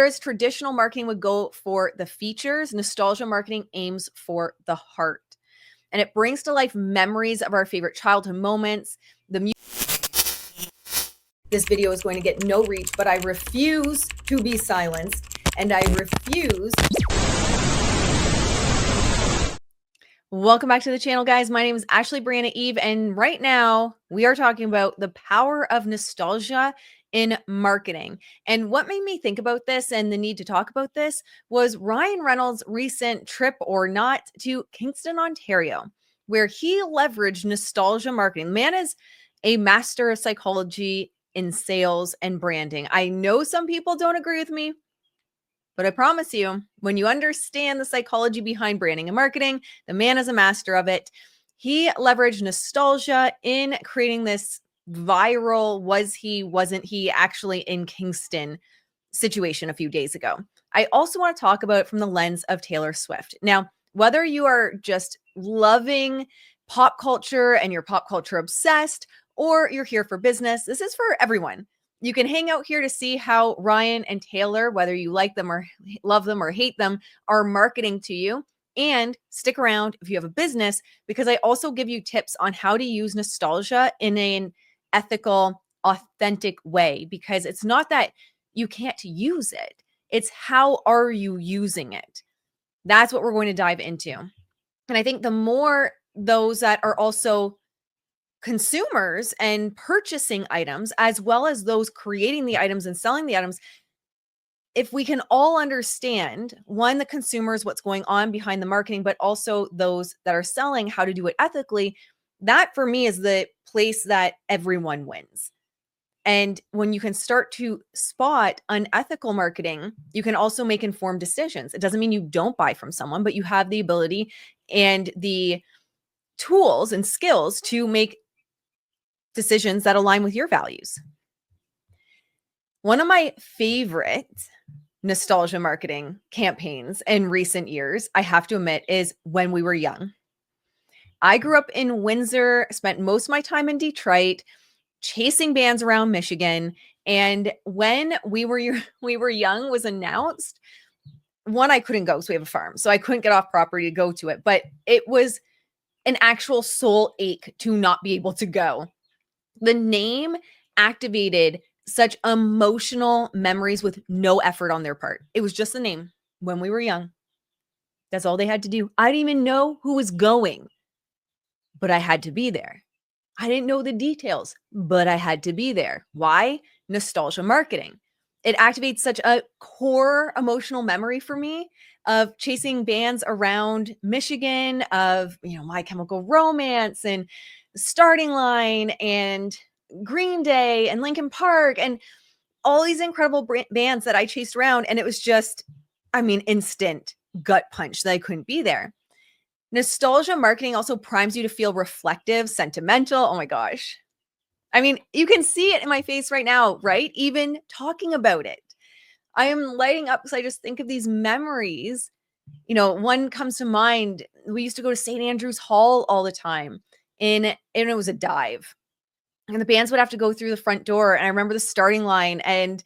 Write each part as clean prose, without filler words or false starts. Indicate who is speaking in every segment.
Speaker 1: Whereas traditional marketing would go for the features, nostalgia marketing aims for the heart. And it brings to life memories of our favorite childhood moments. This video is going to get no reach, but I refuse to be silenced, and I refuse. Welcome back to the channel, guys. My name is Ashley Brianna Eve, and right now we are talking about the power of nostalgia in marketing. And what made me think about this and the need to talk about this was Ryan Reynolds' recent trip or not to Kingston, Ontario, where he leveraged nostalgia marketing. The man is a master of psychology in sales and branding. I know some people don't agree with me, but I promise you, when you understand the psychology behind branding and marketing, the man is a master of it. He leveraged nostalgia in creating this viral wasn't he actually in Kingston situation a few days ago. I also want to talk about it from the lens of Taylor Swift. Now, whether you are just loving pop culture and you're pop culture obsessed, or you're here for business, this is for everyone. You can hang out here to see how Ryan and Taylor, whether you like them or love them or hate them, are marketing to you. And stick around if you have a business, because I also give you tips on how to use nostalgia in an ethical, authentic way, because it's not that you can't use it. It's how are you using it? That's what we're going to dive into. And I think the more those that are also consumers and purchasing items, as well as those creating the items and selling the items, if we can all understand, one, the consumers, what's going on behind the marketing, but also those that are selling, how to do it ethically, that for me is the place that everyone wins. And when you can start to spot unethical marketing, you can also make informed decisions. It doesn't mean you don't buy from someone, but you have the ability and the tools and skills to make decisions that align with your values. One of my favorite nostalgia marketing campaigns in recent years, I have to admit, is When We Were Young. I grew up in Windsor, spent most of my time in Detroit, chasing bands around Michigan. And when We Were Young was announced, one, I couldn't go, so we have a farm, so I couldn't get off property to go to it, but it was an actual soul ache to not be able to go. The name activated such emotional memories with no effort on their part. It was just the name, When We Were Young. That's all they had to do. I didn't even know who was going, but I had to be there. I didn't know the details, but I had to be there. Why? Nostalgia marketing. It activates such a core emotional memory for me of chasing bands around Michigan, of, My Chemical Romance and Starting Line and Green Day and Linkin Park and all these incredible bands that I chased around. And it was just, instant gut punch that I couldn't be there. Nostalgia marketing also primes you to feel reflective, sentimental. Oh my gosh. You can see it in my face right now, right? Even talking about it. I am lighting up because I just think of these memories. One comes to mind. We used to go to St. Andrew's Hall all the time, and it was a dive. And the bands would have to go through the front door. And I remember the starting line, and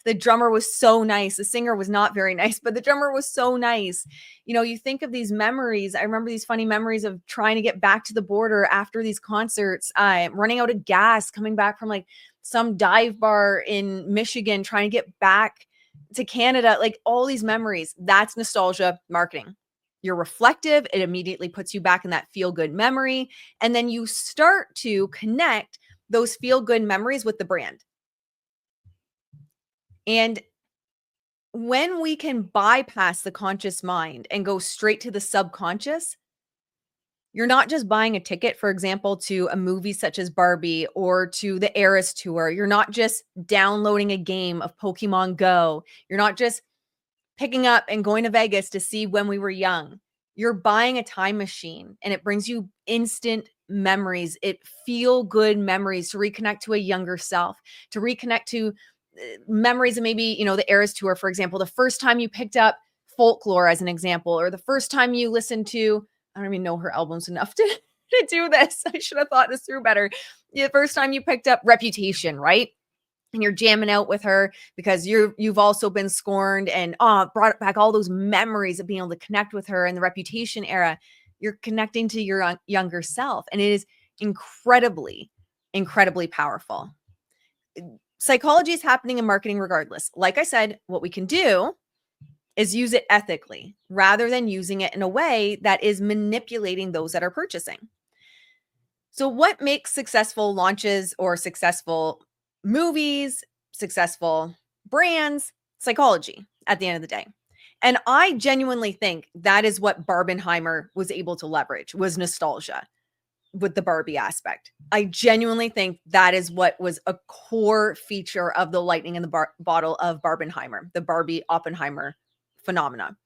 Speaker 1: the drummer was so nice. The singer was not very nice, but the drummer was so nice. You think of these memories. I remember these funny memories of trying to get back to the border after these concerts, running out of gas, coming back from like some dive bar in Michigan, trying to get back to Canada, like all these memories. That's nostalgia marketing. You're reflective. It immediately puts you back in that feel-good memory. And then you start to connect those feel-good memories with the brand. And when we can bypass the conscious mind and go straight to the subconscious, you're not just buying a ticket, for example, to a movie such as Barbie or to the Eras Tour. You're not just downloading a game of Pokemon Go. You're not just picking up and going to Vegas to see When We Were Young. You're buying a time machine, and it brings you instant memories. It feel good memories to reconnect to a younger self, to reconnect to memories of maybe, the Eras Tour, for example, the first time you picked up Folklore as an example, or the first time you listened to, I don't even know her albums enough to do this. I should have thought this through better. The first time you picked up Reputation, right? and you're jamming out with her because you've also been scorned and brought back all those memories of being able to connect with her in the Reputation era. You're connecting to your younger self, and it is incredibly, incredibly powerful. Psychology is happening in marketing regardless. Like I said, what we can do is use it ethically rather than using it in a way that is manipulating those that are purchasing. So, what makes successful launches or successful movies, successful brands? Psychology at the end of the day. And I genuinely think that is what Barbenheimer was able to leverage, was nostalgia with the Barbie aspect. I genuinely think that is what was a core feature of the lightning in the bottle of Barbenheimer, the Barbie Oppenheimer phenomena.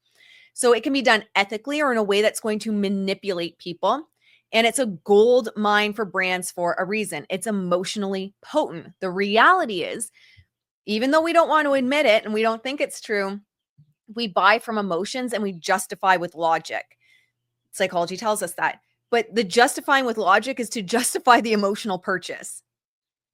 Speaker 1: So it can be done ethically or in a way that's going to manipulate people. And it's a gold mine for brands for a reason. It's emotionally potent. The reality is, even though we don't want to admit it and we don't think it's true, we buy from emotions and we justify with logic. Psychology tells us that. But the justifying with logic is to justify the emotional purchase.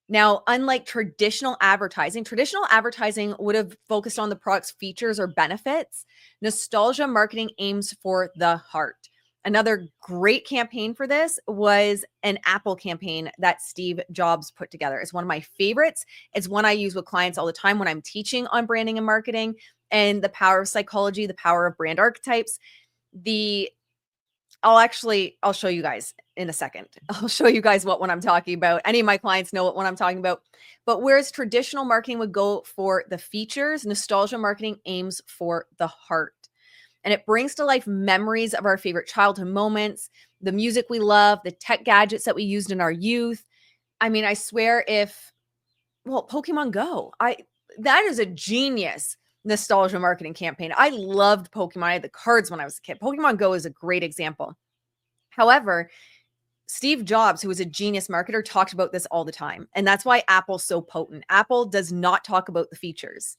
Speaker 1: Now, unlike traditional advertising would have focused on the product's features or benefits. Nostalgia marketing aims for the heart. Another great campaign for this was an Apple campaign that Steve Jobs put together. It's one of my favorites. It's one I use with clients all the time when I'm teaching on branding and marketing and the power of psychology, the power of brand archetypes. I'll show you guys in a second. I'll show you guys what one I'm talking about. Any of my clients know what one I'm talking about. But whereas traditional marketing would go for the features, nostalgia marketing aims for the heart. And it brings to life memories of our favorite childhood moments, the music we love, the tech gadgets that we used in our youth. I mean, I swear Pokemon Go. That is a genius nostalgia marketing campaign. I loved Pokemon. I had the cards when I was a kid. Pokemon Go is a great example. However, Steve Jobs, who was a genius marketer, talked about this all the time. And that's why Apple's so potent. Apple does not talk about the features.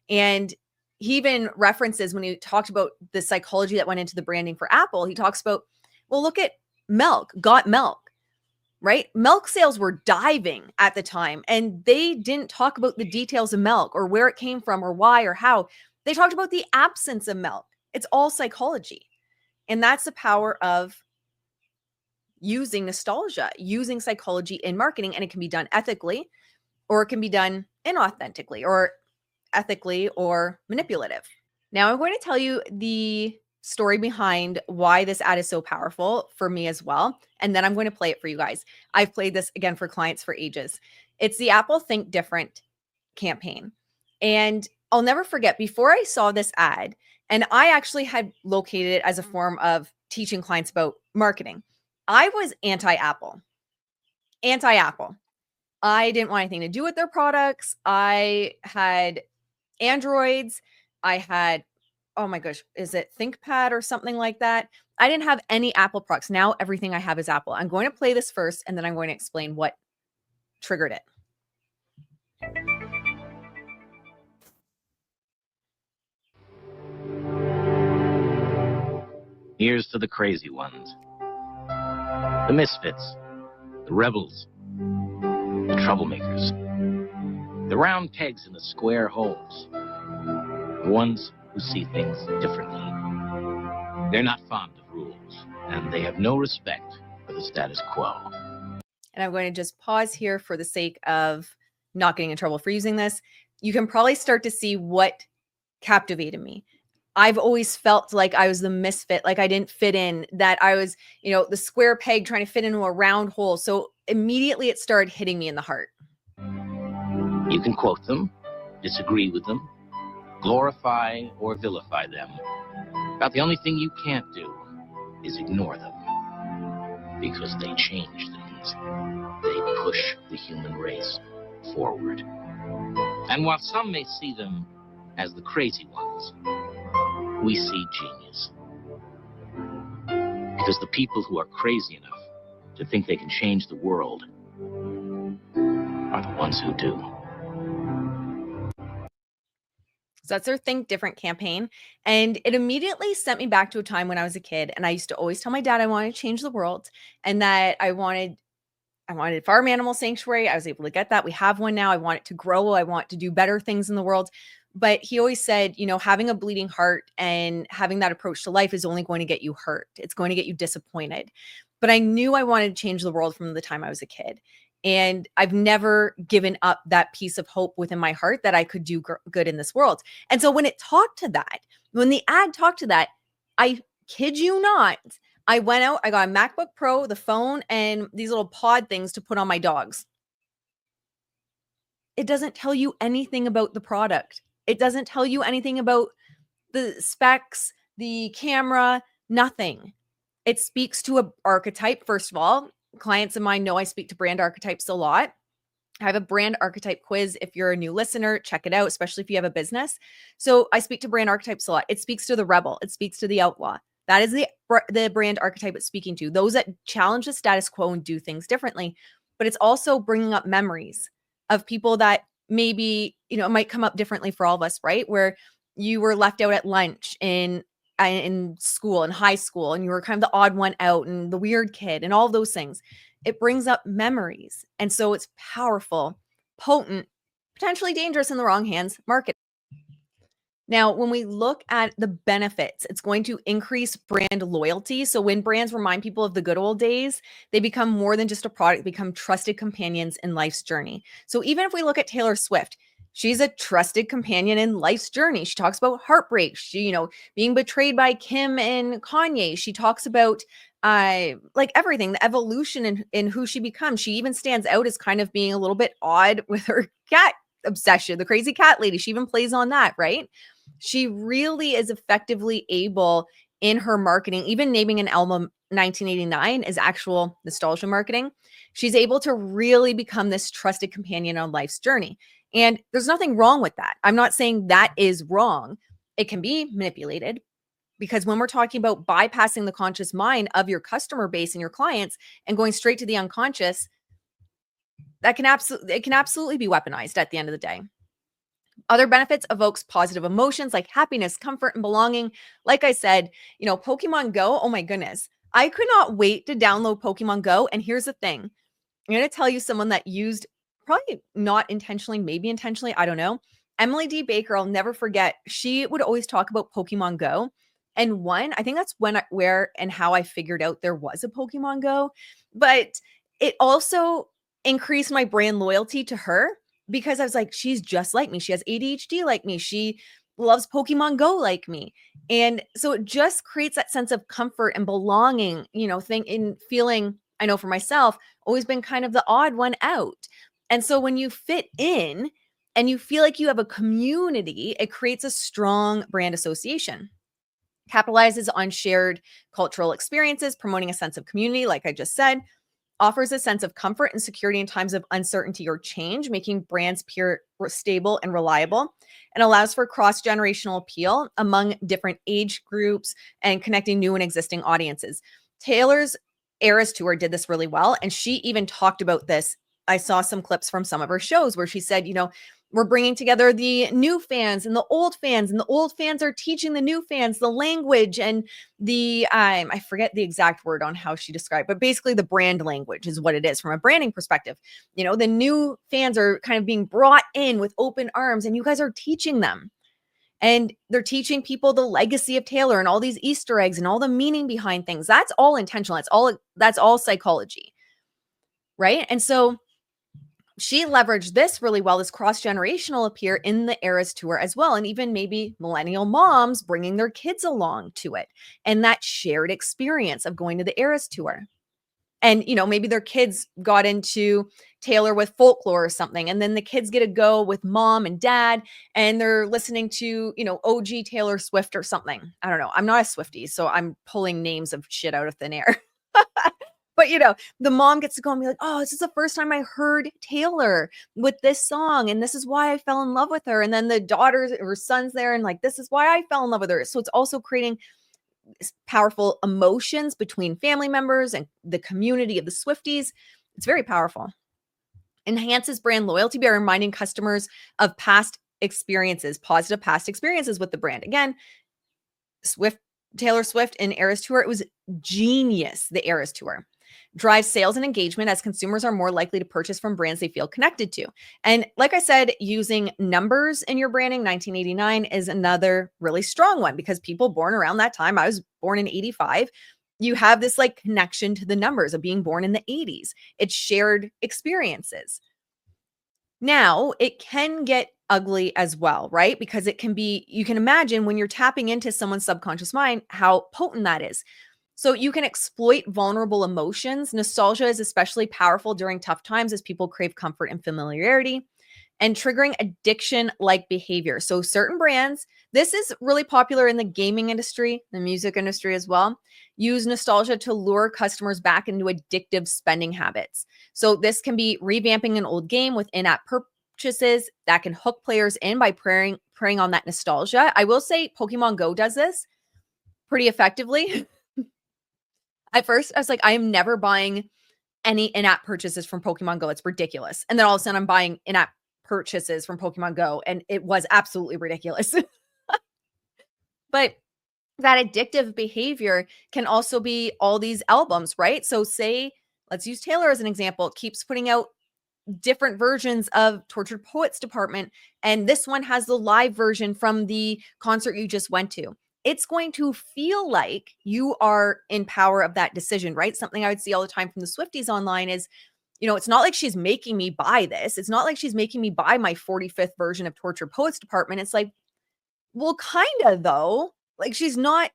Speaker 1: And he even references when he talked about the psychology that went into the branding for Apple, he talks about, well, look at milk, got milk, right? Milk sales were diving at the time, and they didn't talk about the details of milk or where it came from or why or how. They talked about the absence of milk. It's all psychology. And that's the power of using nostalgia, using psychology in marketing, and it can be done ethically, or it can be done inauthentically, or ethically, or manipulative. Now, I'm going to tell you the story behind why this ad is so powerful for me as well, and then I'm going to play it for you guys. I've played this again for clients for ages. It's the Apple Think Different campaign. And I'll never forget, before I saw this ad, and I actually had located it as a form of teaching clients about marketing, I was anti-Apple. I didn't want anything to do with their products. I had Androids. I had, oh my gosh, is it ThinkPad or something like that? I didn't have any Apple products. Now everything I have is Apple. I'm going to play this first, and then I'm going to explain what triggered it.
Speaker 2: Here's to the crazy ones, the misfits, the rebels, the troublemakers, the round pegs in the square holes, the ones who see things differently. They're not fond of rules, and they have no respect for the status quo.
Speaker 1: And I'm going to just pause here for the sake of not getting in trouble for using this. You can probably start to see what captivated me. I've always felt like I was the misfit, like I didn't fit in, that I was, the square peg trying to fit into a round hole. So immediately it started hitting me in the heart.
Speaker 2: You can quote them, disagree with them, glorify or vilify them. About the only thing you can't do is ignore them, because they change things. They push the human race forward. And while some may see them as the crazy ones, we see genius. Because the people who are crazy enough to think they can change the world are the ones who do.
Speaker 1: So that's their Think Different campaign. And it immediately sent me back to a time when I was a kid. And I used to always tell my dad I wanted to change the world and that I I wanted a farm animal sanctuary. I was able to get that. We have one now. I want it to grow. I want to do better things in the world. But he always said, having a bleeding heart and having that approach to life is only going to get you hurt. It's going to get you disappointed. But I knew I wanted to change the world from the time I was a kid. And I've never given up that piece of hope within my heart that I could do good in this world. And so when it talked to that, when the ad talked to that, I kid you not, I went out, I got a MacBook Pro, the phone, and these little pod things to put on my dogs. It doesn't tell you anything about the product. It doesn't tell you anything about the specs, the camera, nothing. It speaks to an archetype, first of all. Clients of mine know I speak to brand archetypes a lot. I have a brand archetype quiz. If you're a new listener, check it out, especially if you have a business. So I speak to brand archetypes a lot. It speaks to the rebel. It speaks to the outlaw. That is the brand archetype it's speaking to. Those that challenge the status quo and do things differently. But it's also bringing up memories of people that maybe, it might come up differently for all of us, right? Where you were left out at lunch in school, in high school, and you were kind of the odd one out and the weird kid and all of those things. It brings up memories. And so it's powerful, potent, potentially dangerous in the wrong hands marketing. Now, when we look at the benefits, it's going to increase brand loyalty. So when brands remind people of the good old days, they become more than just a product, become trusted companions in life's journey. So even if we look at Taylor Swift, she's a trusted companion in life's journey. She talks about heartbreak, being betrayed by Kim and Kanye. She talks about like everything, the evolution in who she becomes. She even stands out as kind of being a little bit odd with her cat obsession, the crazy cat lady. She even plays on that, right? She really is effectively able in her marketing, even naming an album 1989 is actual nostalgia marketing. She's able to really become this trusted companion on life's journey. And there's nothing wrong with that. I'm not saying that is wrong. It can be manipulated because when we're talking about bypassing the conscious mind of your customer base and your clients and going straight to the unconscious, it can absolutely be weaponized at the end of the day. Other benefits evokes positive emotions like happiness, comfort, and belonging. Like I said, Pokemon Go, oh my goodness. I could not wait to download Pokemon Go. And here's the thing. I'm going to tell you someone that used, probably not intentionally, maybe intentionally, I don't know. Emily D. Baker, I'll never forget. She would always talk about Pokemon Go. And I think that's where and how I figured out there was a Pokemon Go. But it also increased my brand loyalty to her because I was like, she's just like me. She has ADHD like me. She loves Pokemon Go like me. And so it just creates that sense of comfort and belonging, thing in feeling, I know for myself, always been kind of the odd one out. And so when you fit in and you feel like you have a community, it creates a strong brand association. Capitalizes on shared cultural experiences, promoting a sense of community, like I just said, offers a sense of comfort and security in times of uncertainty or change, making brands stable and reliable, and allows for cross-generational appeal among different age groups and connecting new and existing audiences. Taylor's Eras Tour did this really well, and she even talked about this. I saw some clips from some of her shows where she said, we're bringing together the new fans and the old fans are teaching the new fans the language and the I forget the exact word on how she described, but basically the brand language is what it is from a branding perspective. The new fans are kind of being brought in with open arms, and you guys are teaching them. And they're teaching people the legacy of Taylor and all these Easter eggs and all the meaning behind things. That's all intentional. That's all psychology, right? And so she leveraged this really well, this cross-generational appeal in the Eras Tour as well. And even maybe millennial moms bringing their kids along to it and that shared experience of going to the Eras Tour. And, maybe their kids got into Taylor with folklore or something. And then the kids get to go with mom and dad and they're listening to, OG Taylor Swift or something. I don't know. I'm not a Swiftie, so I'm pulling names of shit out of thin air. But, the mom gets to go and be like, oh, this is the first time I heard Taylor with this song. And this is why I fell in love with her. And then the daughters or sons there and like, this is why I fell in love with her. So it's also creating powerful emotions between family members and the community of the Swifties. It's very powerful. Enhances brand loyalty by reminding customers of past experiences, positive past experiences with the brand. Again, Taylor Swift in Eras Tour, it was genius, the Eras Tour. drives sales and engagement as consumers are more likely to purchase from brands they feel connected to. And like I said, using numbers in your branding, 1989 is another really strong one because people born around that time, I was born in 85, you have this like connection to the numbers of being born in the 80s. It's shared experiences. Now, it can get ugly as well, right? Because it can be, you can imagine when you're tapping into someone's subconscious mind, how potent that is. So you can exploit vulnerable emotions. Nostalgia is especially powerful during tough times as people crave comfort and familiarity and triggering addiction like behavior. So certain brands, this is really popular in the gaming industry, the music industry as well, use nostalgia to lure customers back into addictive spending habits. So this can be revamping an old game with in-app purchases that can hook players in by preying on that nostalgia. I will say Pokemon Go does this pretty effectively. At first, I was like, I am never buying any in-app purchases from Pokemon Go. It's ridiculous. And then all of a sudden I'm buying in-app purchases from Pokemon Go, and it was absolutely ridiculous. But that addictive behavior can also be all these albums, right? So say, let's use Taylor as an example, keeps putting out different versions of Tortured Poets Department, and this one has the live version from the concert you just went to. It's going to feel like you are in power of that decision, right? Something I would see all the time from the Swifties online is, it's not like she's making me buy this. It's not like she's making me buy my 45th version of Tortured Poets Department. It's like, well, kind of though. Like she's not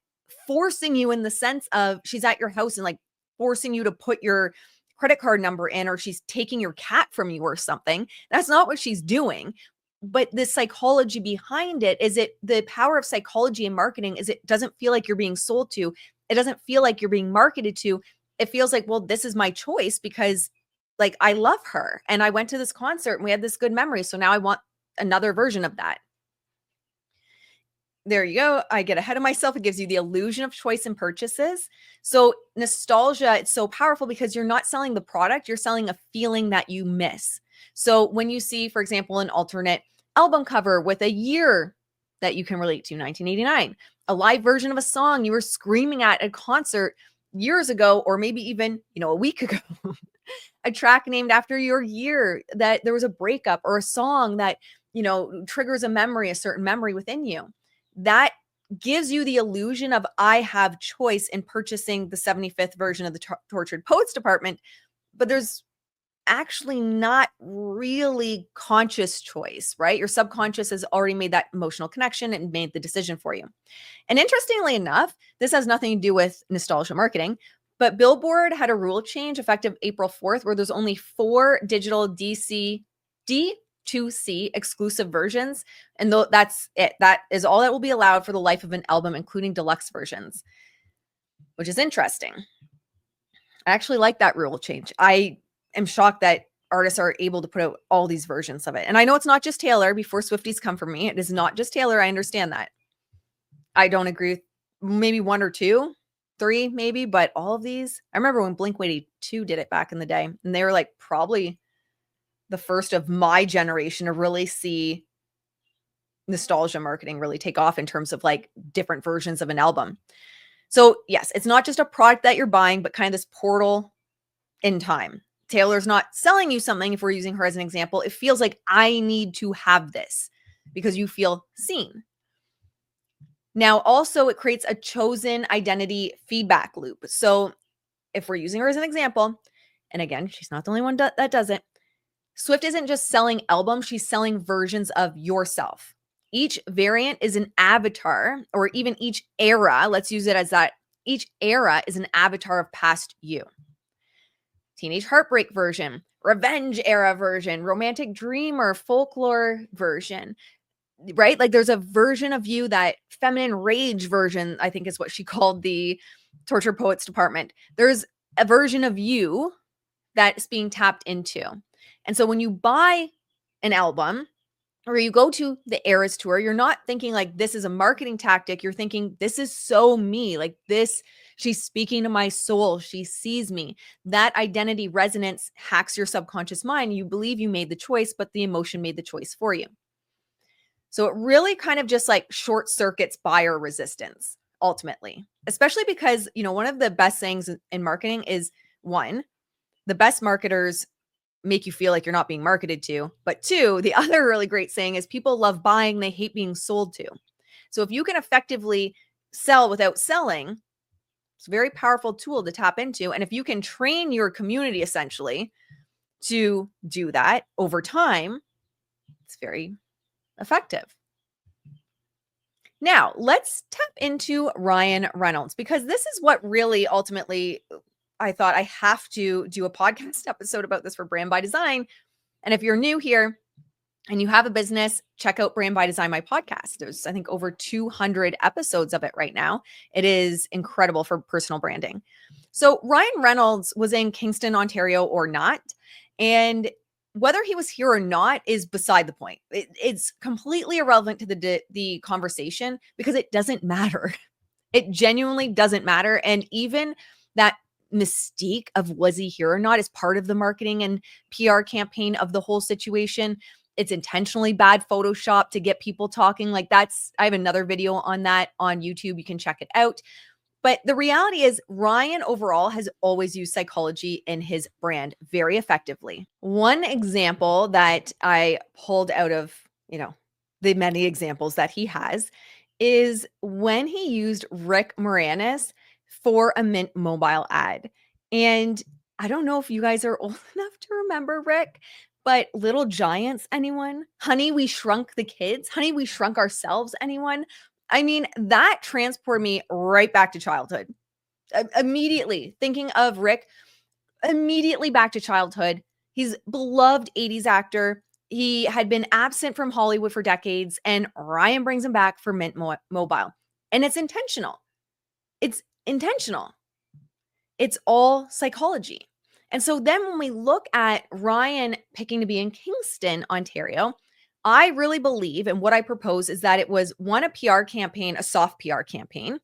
Speaker 1: forcing you in the sense of she's at your house and like forcing you to put your credit card number in, or she's taking your cat from you or something. That's not what she's doing. But the psychology behind it is the power of psychology and marketing is it doesn't feel like you're being sold to. It doesn't feel like you're being marketed to. It feels like, well, this is my choice because like I love her and I went to this concert and we had this good memory. So now I want another version of that. There you go. I get ahead of myself. It gives you the illusion of choice in purchases. So nostalgia, it's so powerful because you're not selling the product, you're selling a feeling that you miss. So when you see, for example, an alternate album cover with a year that you can relate to, 1989, a live version of a song you were screaming at a concert years ago, or maybe even, a week ago, a track named after your year that there was a breakup or a song that, triggers a memory, a certain memory within you. That gives you the illusion of I have choice in purchasing the 75th version of the Tortured Poets Department, but there's actually not really conscious choice, right? Your subconscious has already made that emotional connection and made the decision for you. And interestingly enough, this has nothing to do with nostalgia marketing, but Billboard had a rule change effective April 4th where there's only 4 digital D2C exclusive versions. And that's it. That is all that will be allowed for the life of an album, including deluxe versions, which is interesting. I actually like that rule change. I am shocked that artists are able to put out all these versions of it. And I know it's not just Taylor before Swifties come for me. It is not just Taylor. I understand that. I don't agree with maybe 1 or 2, 3 maybe, but all of these, I remember when Blink-182 did it back in the day, and they were like probably the first of my generation to really see nostalgia marketing really take off in terms of like different versions of an album. So yes, it's not just a product that you're buying, but kind of this portal in time. Taylor's not selling you something. If we're using her as an example, it feels like I need to have this because you feel seen. Now, also it creates a chosen identity feedback loop. So if we're using her as an example, and again, she's not the only one that does it, Swift isn't just selling albums, she's selling versions of yourself. Each variant is an avatar, or even each era, let's use it as that. Each era is an avatar of past you. Teenage heartbreak version, revenge era version, romantic dreamer, folklore version, right? Like there's a version of you, that feminine rage version, I think is what she called the Tortured Poets Department. There's a version of you that's being tapped into. And so when you buy an album or you go to the Eras tour, you're not thinking like this is a marketing tactic. You're thinking this is so me. Like this, she's speaking to my soul. She sees me. That identity resonance hacks your subconscious mind. You believe you made the choice, but the emotion made the choice for you. So it really kind of just like short circuits buyer resistance ultimately, especially because, one of the best sayings in marketing is one, the best marketers make you feel like you're not being marketed to. But two, the other really great saying is people love buying, they hate being sold to. So if you can effectively sell without selling, it's a very powerful tool to tap into. And if you can train your community essentially to do that over time, it's very effective. Now, let's tap into Ryan Reynolds, because this is what really ultimately I thought I have to do a podcast episode about this for Brand by Design. And if you're new here and you have a business, check out Brand by Design, my podcast. There's, I think, over 200 episodes of it right now. It is incredible for personal branding. So Ryan Reynolds was in Kingston, Ontario or not. And whether he was here or not is beside the point. It's completely irrelevant to the conversation because it doesn't matter. It genuinely doesn't matter. And even that mystique of was he here or not is part of the marketing and PR campaign of the whole situation. It's intentionally bad Photoshop to get people talking. Like I have another video on that on YouTube. You can check it out. But the reality is Ryan overall has always used psychology in his brand very effectively. One example that I pulled out of, the many examples that he has is when he used Rick Moranis for a Mint Mobile ad. And I don't know if you guys are old enough to remember Rick, but Little Giants, anyone? Honey, We Shrunk the Kids? Honey, We Shrunk Ourselves, anyone? I mean, that transported me right back to childhood. Immediately thinking of Rick, immediately back to childhood. He's a beloved 80s actor. He had been absent from Hollywood for decades, and Ryan brings him back for Mint Mobile. And it's intentional. It's intentional. It's all psychology. And so then when we look at Ryan picking to be in Kingston, Ontario, I really believe, and what I propose is that it was one, a PR campaign, a soft PR campaign,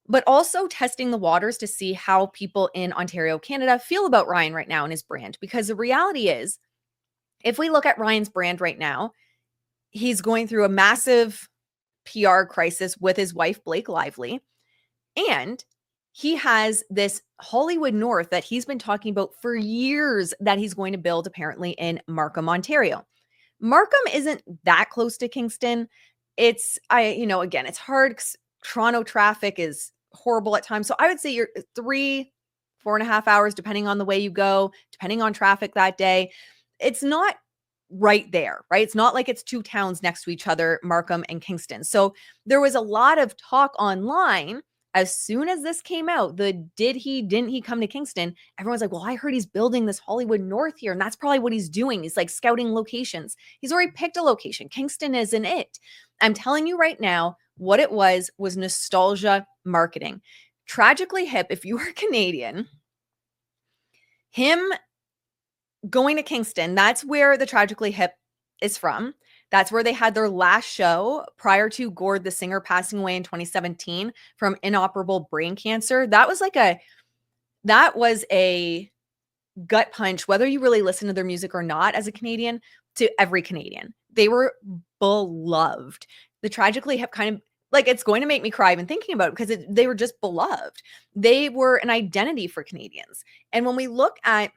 Speaker 1: but also testing the waters to see how people in Ontario, Canada feel about Ryan right now and his brand. Because the reality is, if we look at Ryan's brand right now, he's going through a massive PR crisis with his wife, Blake Lively. And he has this Hollywood North that he's been talking about for years that he's going to build apparently in Markham, Ontario. Markham isn't that close to Kingston. Again, it's hard. Toronto traffic is horrible at times. So I would say you're 4.5 hours, depending on the way you go, depending on traffic that day. It's not right there, right? It's not like it's two towns next to each other, Markham and Kingston. So there was a lot of talk online as soon as this came out, didn't he come to Kingston? Everyone's like, well, I heard he's building this Hollywood North here. And that's probably what he's doing. He's like scouting locations. He's already picked a location. Kingston isn't it. I'm telling you right now, what it was nostalgia marketing. Tragically Hip, if you are Canadian, him going to Kingston, that's where the Tragically Hip is from. That's where they had their last show prior to Gord, the singer, passing away in 2017 from inoperable brain cancer. That was a gut punch, whether you really listen to their music or not as a Canadian, to every Canadian. They were beloved. The Tragically Hip kind of it's going to make me cry even thinking about it because they were just beloved. They were an identity for Canadians. And when we look at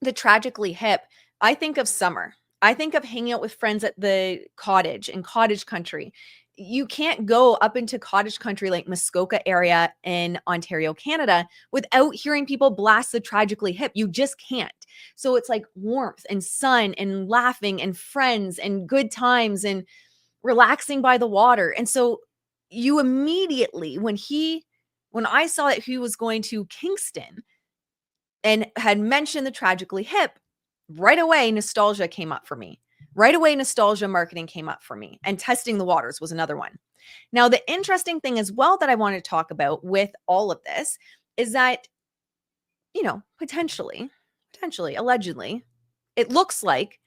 Speaker 1: the Tragically Hip, I think of summer. I think of hanging out with friends at the cottage in cottage country. You can't go up into cottage country like Muskoka area in Ontario, Canada, without hearing people blast the Tragically Hip. You just can't. So it's like warmth and sun and laughing and friends and good times and relaxing by the water. And so you immediately, when I saw that he was going to Kingston and had mentioned the Tragically Hip, right away, nostalgia came up for me. Right away, nostalgia marketing came up for me. And testing the waters was another one. Now, the interesting thing as well that I want to talk about with all of this is that, potentially, allegedly, it looks like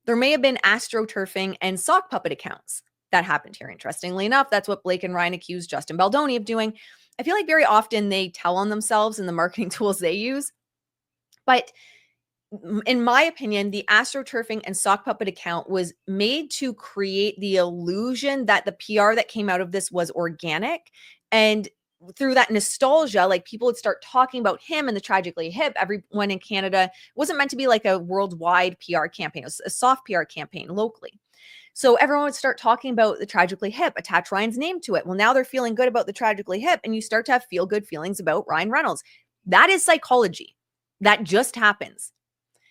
Speaker 1: there may have been astroturfing and sock puppet accounts that happened here. Interestingly enough, that's what Blake and Ryan accused Justin Baldoni of doing. I feel like very often they tell on themselves in the marketing tools they use. But in my opinion, the astroturfing and sock puppet account was made to create the illusion that the PR that came out of this was organic. And through that nostalgia, like people would start talking about him and the Tragically Hip. Everyone in Canada, it wasn't meant to be like a worldwide PR campaign. It was a soft PR campaign locally. So everyone would start talking about the Tragically Hip, attach Ryan's name to it. Well, now they're feeling good about the Tragically Hip, and you start to have feel good feelings about Ryan Reynolds. That is psychology. That just happens.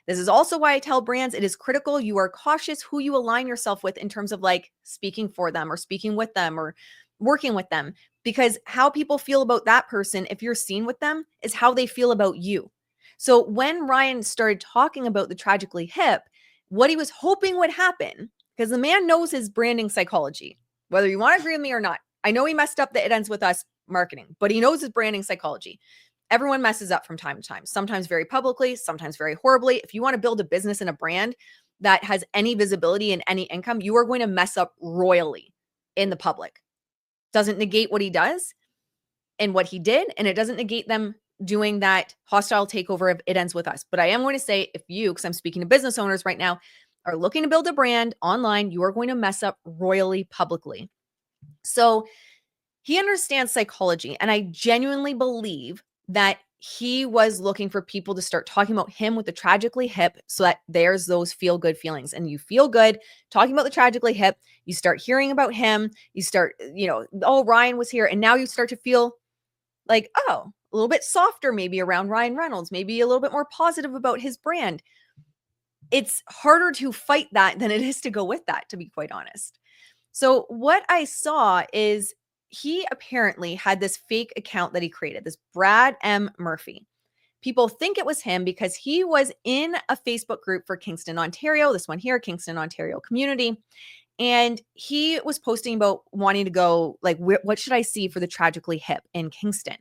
Speaker 1: This is also why I tell brands it is critical you are cautious who you align yourself with in terms of like speaking for them or speaking with them or working with them, because how people feel about that person, if you're seen with them, is how they feel about you. So when Ryan started talking about the Tragically Hip, what he was hoping would happen, because the man knows his branding psychology, whether you want to agree with me or not. I know he messed up the It Ends With Us marketing, but he knows his branding psychology. Everyone messes up from time to time, sometimes very publicly, sometimes very horribly. If you want to build a business and a brand that has any visibility and any income, you are going to mess up royally in the public. Doesn't negate what he does and what he did, and it doesn't negate them doing that hostile takeover of It Ends With Us. But I am going to say, if you, because I'm speaking to business owners right now, are looking to build a brand online, you are going to mess up royally publicly. So he understands psychology, and I genuinely believe that he was looking for people to start talking about him with the Tragically Hip so that there's those feel good feelings. And you feel good talking about the Tragically Hip. You start hearing about him. You start, oh, Ryan was here. And now you start to feel like, oh, a little bit softer maybe around Ryan Reynolds, maybe a little bit more positive about his brand. It's harder to fight that than it is to go with that, to be quite honest. So what I saw is he apparently had this fake account that he created, this Brad M. Murphy. People think it was him because he was in a Facebook group for Kingston, Ontario, this one here, Kingston, Ontario community. And he was posting about wanting to go, like, what should I see for the Tragically Hip in Kingston?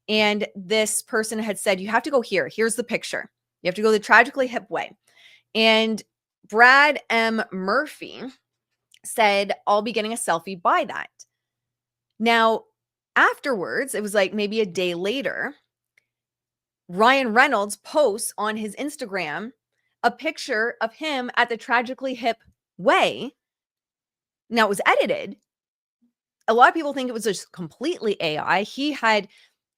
Speaker 1: And this person had said, you have to go here. Here's the picture. You have to go the Tragically Hip way. And Brad M. Murphy said, I'll be getting a selfie by that. Now, afterwards, it was like maybe a day later, Ryan Reynolds posts on his Instagram a picture of him at the Tragically Hip way. Now, it was edited. A lot of people think it was just completely AI. He had,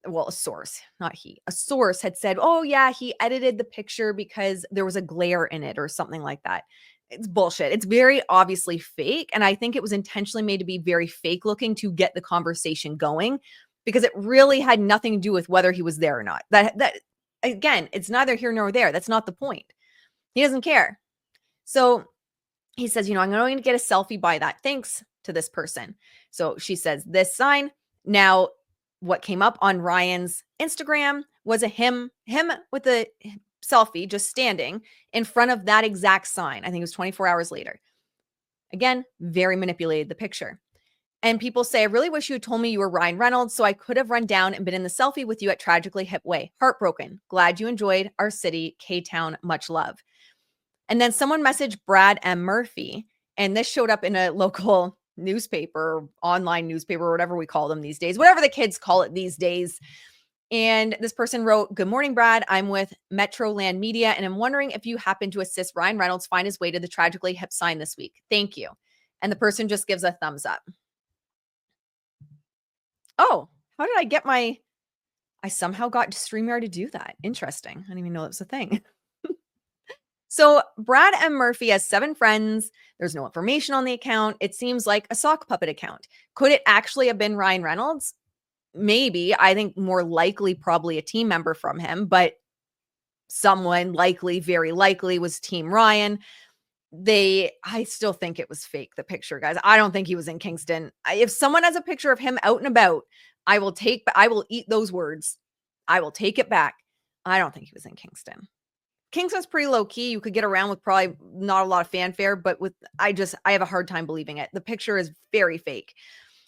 Speaker 1: well, a source had said, oh yeah, he edited the picture because there was a glare in it or something like that. It's bullshit. It's very obviously fake. And I think it was intentionally made to be very fake looking to get the conversation going, because it really had nothing to do with whether he was there or not. That again, it's neither here nor there. That's not the point. He doesn't care. So he says, I'm going to get a selfie by that. Thanks to this person. So she says this sign. Now, what came up on Ryan's Instagram was him with a selfie just standing in front of that exact sign. I think it was 24 hours later. Again, very manipulated the picture. And people say, I really wish you had told me you were Ryan Reynolds so I could have run down and been in the selfie with you at Tragically Hip Way. Heartbroken. Glad you enjoyed our city, K-Town. Much love. And then someone messaged Brad M. Murphy, and this showed up in a local newspaper, online newspaper, whatever we call them these days, whatever the kids call it these days. And this person wrote, good morning, Brad. I'm with Metroland Media, and I'm wondering if you happen to assist Ryan Reynolds find his way to the Tragically Hip sign this week. Thank you. And the person just gives a thumbs up. Oh, how did I get I somehow got StreamYard to do that. Interesting. I didn't even know that was a thing. So Brad M. Murphy has 7 friends. There's no information on the account. It seems like a sock puppet account. Could it actually have been Ryan Reynolds? Maybe. I think more likely probably a team member from him, but someone likely, very likely was Team Ryan. I still think it was fake, the picture, guys. I don't think he was in Kingston. If someone has a picture of him out and about, I will eat those words. I will take it back. I don't think he was in Kingston. Kingston's pretty low key. You could get around with probably not a lot of fanfare, but I have a hard time believing it. The picture is very fake.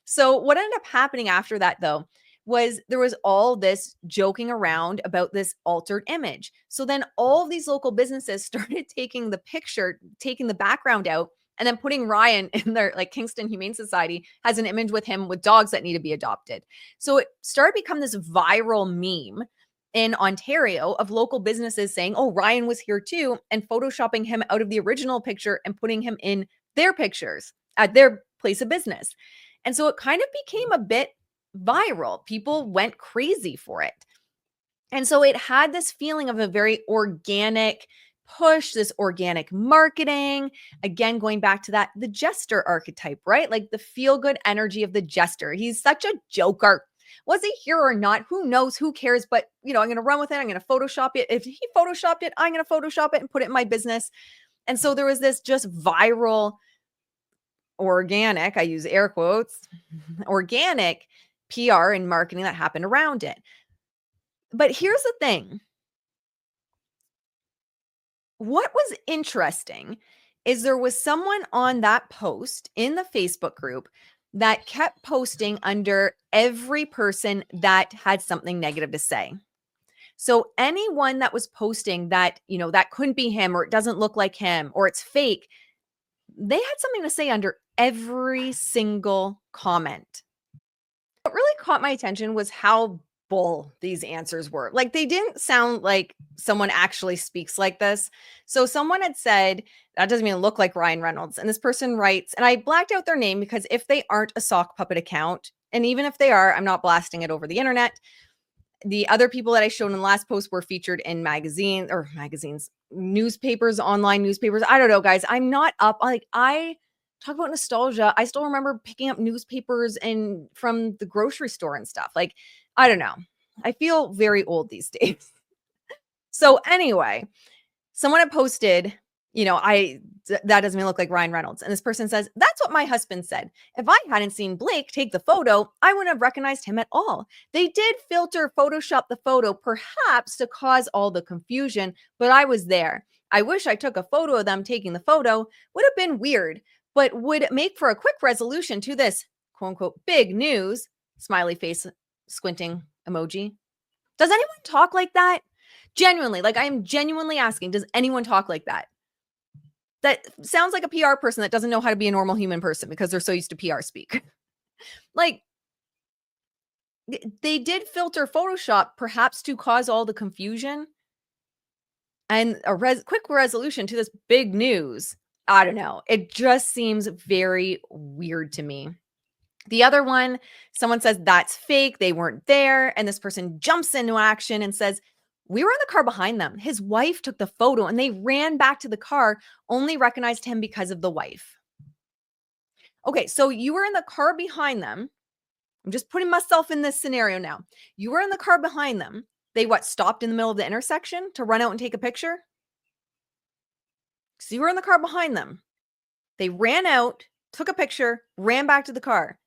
Speaker 1: So what ended up happening after that, though, was there was all this joking around about this altered image. So then all of these local businesses started taking the picture, taking the background out, and then putting Ryan in their, like, Kingston Humane Society has an image with him with dogs that need to be adopted. So it started to become this viral meme in Ontario of local businesses saying, oh, Ryan was here too, and photoshopping him out of the original picture and putting him in their pictures at their place of business. And so it kind of became a bit viral. People went crazy for it. And so it had this feeling of a very organic push, this organic marketing. Again, going back to that, the jester archetype, right? Like the feel good energy of the jester. He's such a joker. Was he here or not? Who knows? Who cares? But, I'm going to run with it. I'm going to Photoshop it. If he Photoshopped it, I'm going to Photoshop it and put it in my business. And so there was this just viral, organic, I use air quotes, organic PR and marketing that happened around it. But here's the thing. What was interesting is there was someone on that post in the Facebook group that kept posting under every person that had something negative to say. So anyone that was posting that, that couldn't be him or it doesn't look like him or it's fake, they had something to say under every single comment. What really caught my attention was how bull these answers were. Like they didn't sound like someone actually speaks like this. So someone had said, that doesn't even look like Ryan Reynolds. And this person writes, and I blacked out their name because if they aren't a sock puppet account, and even if they are, I'm not blasting it over the internet. The other people that I showed in the last post were featured in magazines, newspapers, online newspapers. I don't know, guys. I'm not up. I talk about nostalgia. I still remember picking up newspapers and from the grocery store and stuff. Like, I don't know. I feel very old these days. So anyway, someone had posted, that doesn't even look like Ryan Reynolds. And this person says, that's what my husband said. If I hadn't seen Blake take the photo, I wouldn't have recognized him at all. They did filter Photoshop the photo, perhaps to cause all the confusion, but I was there. I wish I took a photo of them taking the photo. Would have been weird, but would make for a quick resolution to this quote unquote big news, smiley face squinting emoji. Does anyone talk like that? Genuinely, like I am genuinely asking, does anyone talk like that? That sounds like a PR person that doesn't know how to be a normal human person because they're so used to PR speak. Like they did filter Photoshop perhaps to cause all the confusion and a quick resolution to this big news. I don't know. It just seems very weird to me. The other one, someone says that's fake. They weren't there. And this person jumps into action and says, we were in the car behind them. His wife took the photo and they ran back to the car, only recognized him because of the wife. Okay, so you were in the car behind them. I'm just putting myself in this scenario now. You were in the car behind them. They stopped in the middle of the intersection to run out and take a picture? So you were in the car behind them. They ran out, took a picture, ran back to the car.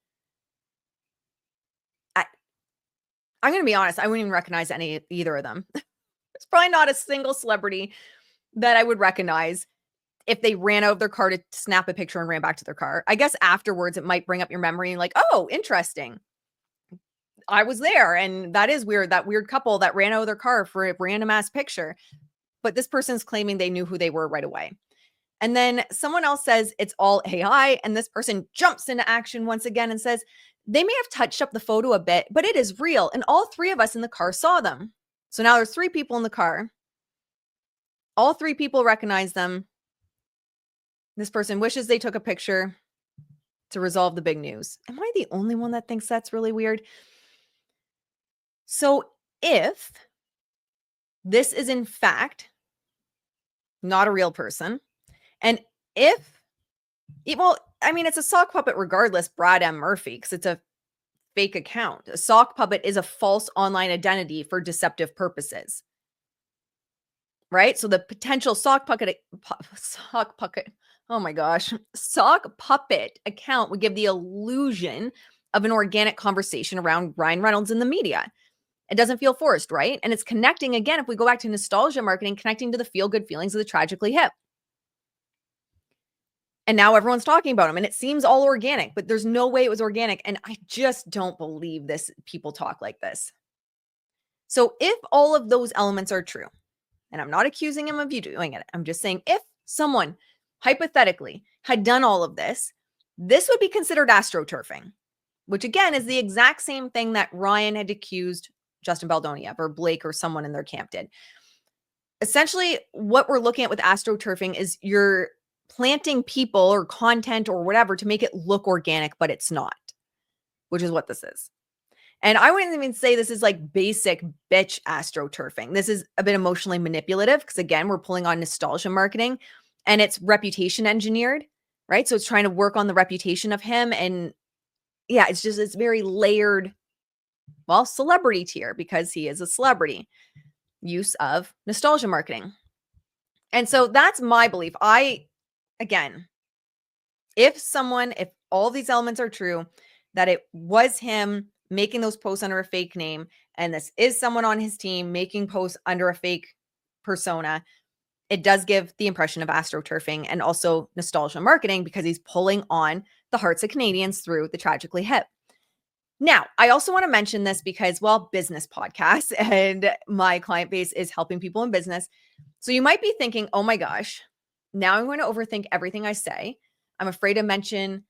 Speaker 1: I'm going to be honest, I wouldn't even recognize either of them. There's probably not a single celebrity that I would recognize if they ran out of their car to snap a picture and ran back to their car. I guess afterwards it might bring up your memory and like, oh, interesting. I was there and that is weird. That weird couple that ran out of their car for a random ass picture. But this person's claiming they knew who they were right away. And then someone else says it's all AI. And this person jumps into action once again and says, they may have touched up the photo a bit, but it is real. And all three of us in the car saw them. So now there's three people in the car. All three people recognize them. This person wishes they took a picture to resolve the big news. Am I the only one that thinks that's really weird? So if this is in fact not a real person, and it's a sock puppet regardless, Brad M. Murphy, because it's a fake account. A sock puppet is a false online identity for deceptive purposes. Right? So the potential sock puppet, oh my gosh, sock puppet account would give the illusion of an organic conversation around Ryan Reynolds in the media. It doesn't feel forced, right? And it's connecting, again, if we go back to nostalgia marketing, connecting to the feel-good feelings of the Tragically Hip. And now everyone's talking about him and it seems all organic, but there's no way it was organic. And I just don't believe people talk like this. So if all of those elements are true, and I'm not accusing him of you doing it, I'm just saying if someone hypothetically had done all of this, this would be considered astroturfing, which again is the exact same thing that Ryan had accused Justin Baldoni of, or Blake or someone in their camp did. Essentially, what we're looking at with astroturfing is you're planting people or content or whatever to make it look organic, but it's not, which is what this is. And I wouldn't even say this is like basic bitch astroturfing. This is a bit emotionally manipulative because, again, we're pulling on nostalgia marketing and it's reputation engineered, right? So it's trying to work on the reputation of him. And yeah, it's very layered, well, celebrity tier because he is a celebrity use of nostalgia marketing. And so that's my belief. Again, if all these elements are true, that it was him making those posts under a fake name, and this is someone on his team making posts under a fake persona, it does give the impression of astroturfing and also nostalgia marketing because he's pulling on the hearts of Canadians through the Tragically Hip. Now, I also want to mention this because, well, business podcasts and my client base is helping people in business. So you might be thinking, oh my gosh, now I'm going to overthink everything I say. I'm afraid to mention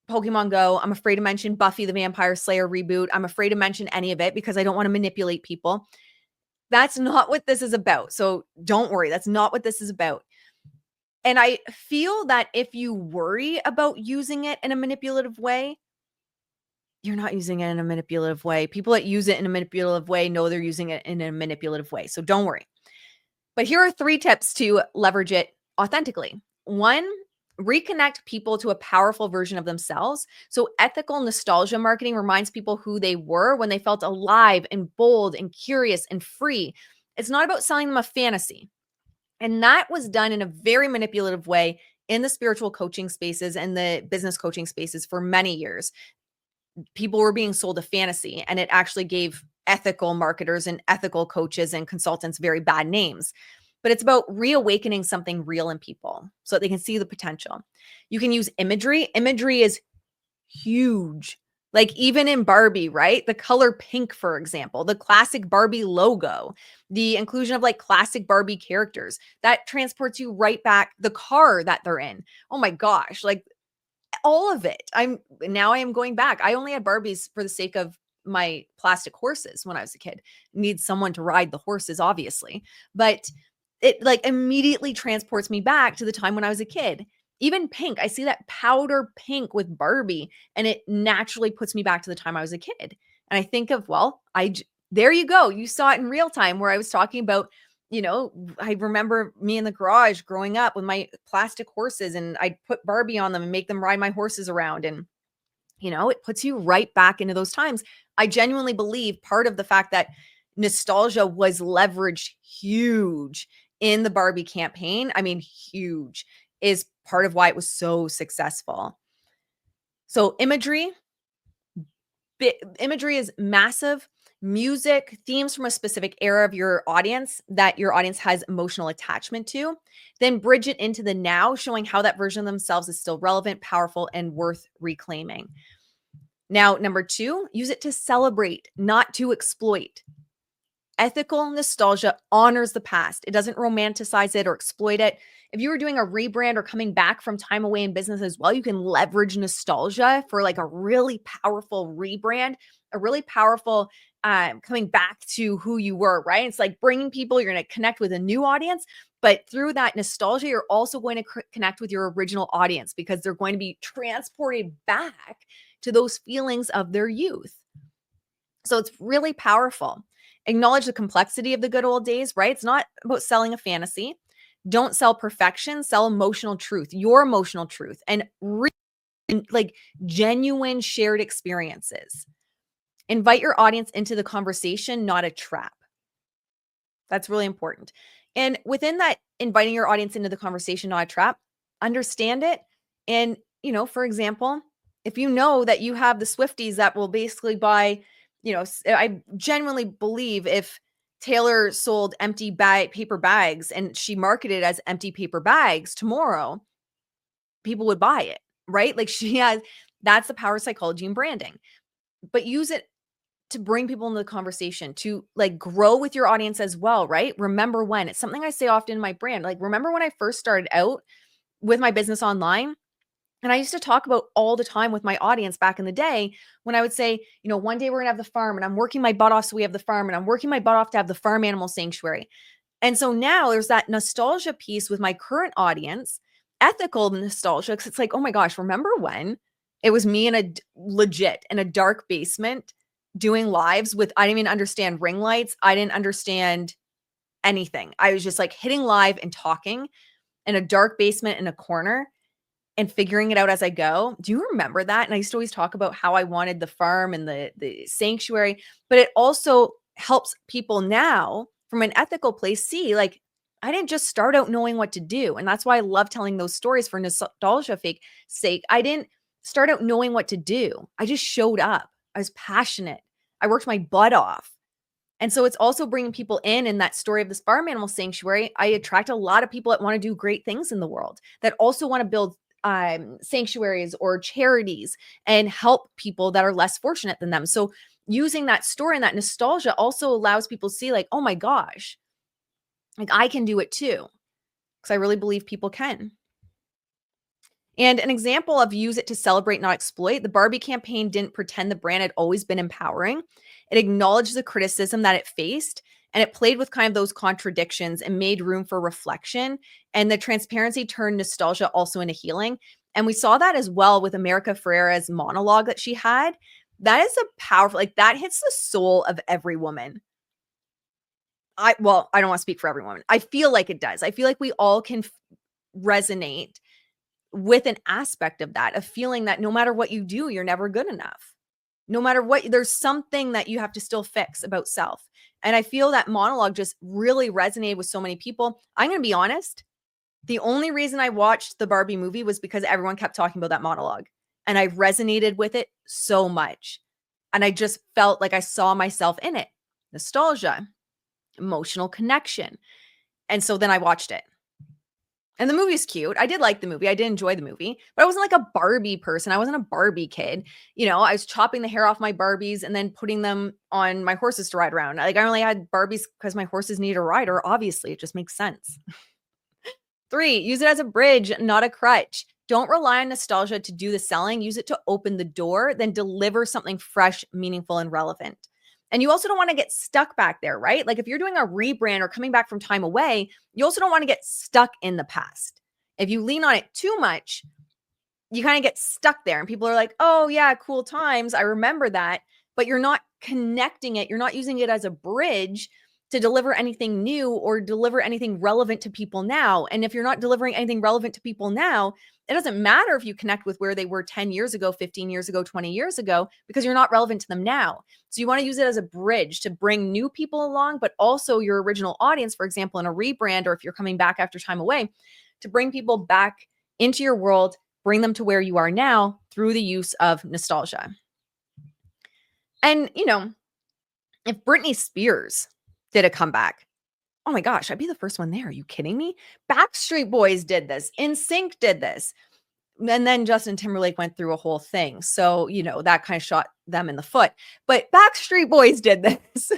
Speaker 1: Pokemon Go. I'm afraid to mention Buffy the Vampire Slayer reboot. I'm afraid to mention any of it because I don't want to manipulate people. That's not what this is about. So don't worry. That's not what this is about. And I feel that if you worry about using it in a manipulative way, you're not using it in a manipulative way. People that use it in a manipulative way know they're using it in a manipulative way. So don't worry. But here are 3 tips to leverage it authentically. 1, reconnect people to a powerful version of themselves. So ethical nostalgia marketing reminds people who they were when they felt alive and bold and curious and free. It's not about selling them a fantasy. And that was done in a very manipulative way in the spiritual coaching spaces and the business coaching spaces for many years. People were being sold a fantasy, and it actually gave ethical marketers and ethical coaches and consultants very bad names. But it's about reawakening something real in people so that they can see the potential. You can use imagery. Imagery is huge. Like even in Barbie, right? The color pink, for example, the classic Barbie logo, the inclusion of like classic Barbie characters that transports you right back the car that they're in. Oh my gosh, like all of it. I am going back. I only had Barbies for the sake of my plastic horses when I was a kid. Need someone to ride the horses, obviously. But it like immediately transports me back to the time when I was a kid. Even pink, I see that powder pink with Barbie, and it naturally puts me back to the time I was a kid. And I think of, well, there you go. You saw it in real time where I was talking about, I remember me in the garage growing up with my plastic horses, and I'd put Barbie on them and make them ride my horses around. And, it puts you right back into those times. I genuinely believe part of the fact that nostalgia was leveraged huge in the Barbie campaign, I mean, huge, is part of why it was so successful. So imagery is massive. Music, themes from a specific era of your audience that your audience has emotional attachment to, then bridge it into the now, showing how that version of themselves is still relevant, powerful, and worth reclaiming. Now, number 2, use it to celebrate, not to exploit. Ethical nostalgia honors the past. It doesn't romanticize it or exploit it. If you were doing a rebrand or coming back from time away in business as well, you can leverage nostalgia for like a really powerful rebrand, a really powerful coming back to who you were, right? It's like bringing people, you're going to connect with a new audience, but through that nostalgia, you're also going to connect with your original audience because they're going to be transported back to those feelings of their youth. So it's really powerful. Acknowledge the complexity of the good old days, right? It's not about selling a fantasy. Don't sell perfection, sell emotional truth, your emotional truth, and like genuine shared experiences. Invite your audience into the conversation, not a trap. That's really important. And within that, inviting your audience into the conversation, not a trap, understand it. And, for example, if you know that you have the Swifties that will basically buy, I genuinely believe if Taylor sold empty paper bags and she marketed as empty paper bags tomorrow, people would buy it, right? Like that's the power of psychology and branding. But use it to bring people into the conversation, to like grow with your audience as well, right? Remember when. It's something I say often in my brand. Like, remember when I first started out with my business online? And I used to talk about all the time with my audience back in the day when I would say, one day we're going to have the farm and I'm working my butt off so we have the farm, and I'm working my butt off to have the farm animal sanctuary. And so now there's that nostalgia piece with my current audience, ethical nostalgia, because it's like, oh my gosh, remember when it was me in a dark basement doing lives with, I didn't even understand ring lights. I didn't understand anything. I was just like hitting live and talking in a dark basement in a corner and figuring it out as I go. Do you remember that? And I used to always talk about how I wanted the farm and the sanctuary, but it also helps people now from an ethical place see, like, I didn't just start out knowing what to do. And that's why I love telling those stories for nostalgia sake. I didn't start out knowing what to do. I just showed up. I was passionate. I worked my butt off. And so it's also bringing people in that story of this farm animal sanctuary. I attract a lot of people that want to do great things in the world, that also want to build sanctuaries or charities and help people that are less fortunate than them. So using that story and that nostalgia also allows people to see, like, oh my gosh, like I can do it too. Because I really believe people can. And an example of use it to celebrate, not exploit, the Barbie campaign didn't pretend the brand had always been empowering. It acknowledged the criticism that it faced, and it played with kind of those contradictions and made room for reflection. And the transparency turned nostalgia also into healing. And we saw that as well with America Ferrera's monologue that she had. That is a powerful, like, that hits the soul of every woman. I don't want to speak for every woman. I feel like it does. I feel like we all can resonate with an aspect of that, of feeling that no matter what you do, you're never good enough. No matter what, there's something that you have to still fix about self. And I feel that monologue just really resonated with so many people. I'm going to be honest. The only reason I watched the Barbie movie was because everyone kept talking about that monologue. And I resonated with it so much. And I just felt like I saw myself in it. Nostalgia, emotional connection. And so then I watched it. And the movie's cute. I did like the movie. I did enjoy the movie, but I wasn't like a Barbie person. I wasn't a Barbie kid. You know, I was chopping the hair off my Barbies and then putting them on my horses to ride around. Like, I only had Barbies because my horses needed a rider. Obviously, it just makes sense. 3, use it as a bridge, not a crutch. Don't rely on nostalgia to do the selling. Use it to open the door, then deliver something fresh, meaningful, and relevant. And you also don't want to get stuck back there, right? Like, if you're doing a rebrand or coming back from time away, you also don't want to get stuck in the past. If you lean on it too much, you kind of get stuck there and people are like, oh yeah, cool times. I remember that, but you're not connecting it. You're not using it as a bridge to deliver anything new or deliver anything relevant to people now. And if you're not delivering anything relevant to people now, it doesn't matter if you connect with where they were 10 years ago, 15 years ago, 20 years ago, because you're not relevant to them now. So you want to use it as a bridge to bring new people along, but also your original audience, for example, in a rebrand, or if you're coming back after time away, to bring people back into your world, bring them to where you are now through the use of nostalgia. And, you know, if Britney Spears did a comeback, oh my gosh, I'd be the first one there. Are you kidding me? Backstreet Boys did this. NSYNC did this. And then Justin Timberlake went through a whole thing. So, you know, that kind of shot them in the foot. But Backstreet Boys did this.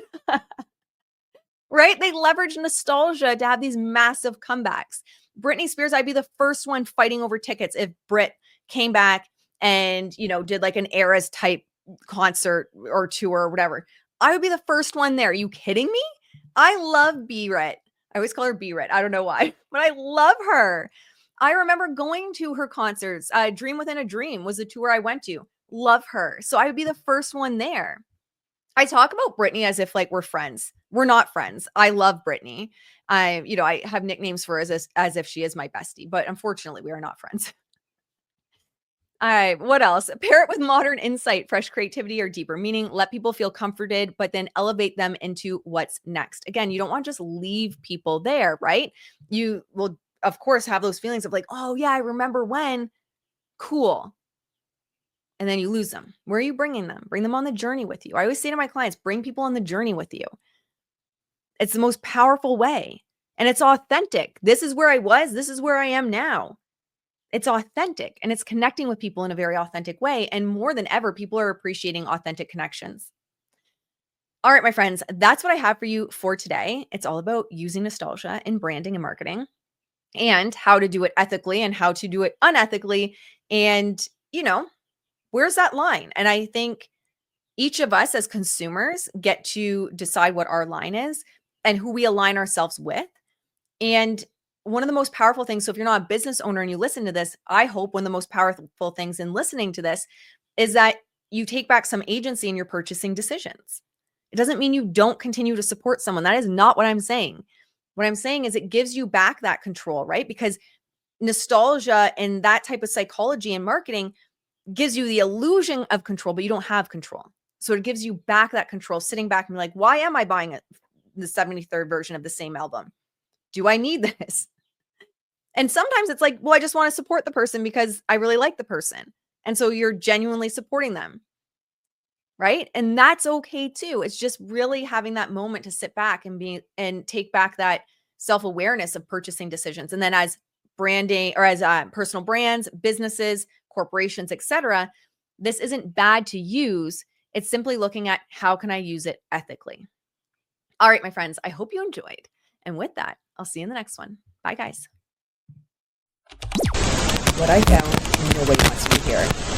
Speaker 1: Right? They leveraged nostalgia to have these massive comebacks. Britney Spears, I'd be the first one fighting over tickets if Brit came back and, you know, did like an Eras type concert or tour or whatever. I would be the first one there. Are you kidding me? I love B-Ret. I always call her B-Ret. I don't know why, but I love her. I remember going to her concerts. Dream Within a Dream was the tour I went to. Love her. So I would be the first one there. I talk about Britney as if like we're friends. We're not friends. I love Britney. I have nicknames for her as if she is my bestie, but unfortunately we are not friends. What else? Pair it with modern insight, fresh creativity, or deeper meaning. Let people feel comforted, but then elevate them into what's next. Again, you don't want to just leave people there, right? You will, of course, have those feelings of like, oh yeah, I remember when. Cool. And then you lose them. Where are you bringing them? Bring them on the journey with you. I always say to my clients, bring people on the journey with you. It's the most powerful way. And it's authentic. This is where I was. This is where I am now. It's authentic and it's connecting with people in a very authentic way. And more than ever, people are appreciating authentic connections. All right, my friends, that's what I have for you for today. It's all about using nostalgia in branding and marketing and how to do it ethically and how to do it unethically. And, you know, where's that line? And I think each of us as consumers get to decide what our line is and who we align ourselves with. And one of the most powerful things, so if you're not a business owner and you listen to this, I hope one of the most powerful things in listening to this is that you take back some agency in your purchasing decisions. It doesn't mean you don't continue to support someone. That is not what I'm saying. What I'm saying is it gives you back that control, right? Because nostalgia and that type of psychology and marketing gives you the illusion of control, but you don't have control. So it gives you back that control, sitting back and be like, why am I buying the 73rd version of the same album? Do I need this? And sometimes it's like, well, I just want to support the person because I really like the person. And so you're genuinely supporting them. Right. And that's okay too. It's just really having that moment to sit back and take back that self-awareness of purchasing decisions. And then as branding or as personal brands, businesses, corporations, etc., this isn't bad to use. It's simply looking at how can I use it ethically. All right, my friends, I hope you enjoyed. And with that, I'll see you in the next one. Bye, guys. What I found, nobody wants to hear.